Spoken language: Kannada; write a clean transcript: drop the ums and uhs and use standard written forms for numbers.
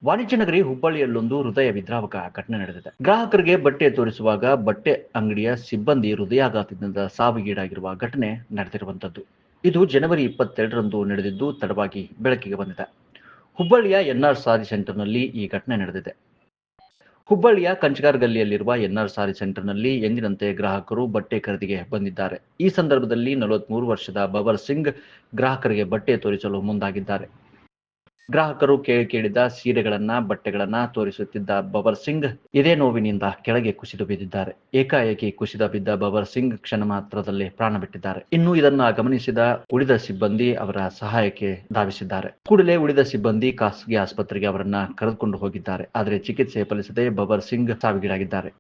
ವಾಣಿಜ್ಯ ನಗರಿ ಹುಬ್ಬಳ್ಳಿಯಲ್ಲೊಂದು ಹೃದಯ ವಿದ್ರಾವಕ ಘಟನೆ ನಡೆದಿದೆ. ಗ್ರಾಹಕರಿಗೆ ಬಟ್ಟೆ ತೋರಿಸುವಾಗ ಬಟ್ಟೆ ಅಂಗಡಿಯ ಸಿಬ್ಬಂದಿ ಹೃದಯಾಘಾತದಿಂದ ಸಾವಿಗೀಡಾಗಿರುವ ಘಟನೆ ನಡೆದಿರುವಂತದ್ದು. ಇದು ಜನವರಿ 22ರಂದು ನಡೆದಿದ್ದು ತಡವಾಗಿ ಬೆಳಕಿಗೆ ಬಂದಿದೆ. ಹುಬ್ಬಳ್ಳಿಯ ಎನ್ಆರ್ ಸಾರಿ ಸೆಂಟರ್ನಲ್ಲಿ ಈ ಘಟನೆ ನಡೆದಿದೆ. ಹುಬ್ಬಳ್ಳಿಯ ಕಂಚಗಾರ್ ಗಲ್ಲಿಯಲ್ಲಿರುವ ಎನ್ಆರ್ ಸಾರಿ ಸೆಂಟರ್ನಲ್ಲಿ ಎಂದಿನಂತೆ ಗ್ರಾಹಕರು ಬಟ್ಟೆ ಖರೀದಿಗೆ ಬಂದಿದ್ದಾರೆ. ಈ ಸಂದರ್ಭದಲ್ಲಿ 43 ವರ್ಷದ ಬಬರ್ ಸಿಂಗ್ ಗ್ರಾಹಕರಿಗೆ ಬಟ್ಟೆ ತೋರಿಸಲು ಮುಂದಾಗಿದ್ದಾರೆ. ಗ್ರಾಹಕರು ಕೇಳಿದ ಸೀರೆಗಳನ್ನ, ಬಟ್ಟೆಗಳನ್ನ ತೋರಿಸುತ್ತಿದ್ದ ಬಬರ್ ಸಿಂಗ್ ಎದೆ ನೋವಿನಿಂದ ಕೆಳಗೆ ಕುಸಿದು ಬಿದ್ದಿದ್ದಾರೆ. ಏಕಾಏಕಿ ಕುಸಿದ ಬಿದ್ದ ಬಬರ್ ಸಿಂಗ್ ಕ್ಷಣ ಮಾತ್ರದಲ್ಲೇ ಪ್ರಾಣ ಬಿಟ್ಟಿದ್ದಾರೆ. ಇನ್ನು ಇದನ್ನ ಗಮನಿಸಿದ ಉಳಿದ ಸಿಬ್ಬಂದಿ ಅವರ ಸಹಾಯಕ್ಕೆ ಧಾವಿಸಿದ್ದಾರೆ. ಕೂಡಲೇ ಉಳಿದ ಸಿಬ್ಬಂದಿ ಖಾಸಗಿ ಆಸ್ಪತ್ರೆಗೆ ಅವರನ್ನ ಕರೆದುಕೊಂಡು ಹೋಗಿದ್ದಾರೆ. ಆದರೆ ಚಿಕಿತ್ಸೆ ಫಲಿಸದೆ ಬಬರ್ ಸಿಂಗ್ ಸಾವಿಗೀಡಾಗಿದ್ದಾರೆ.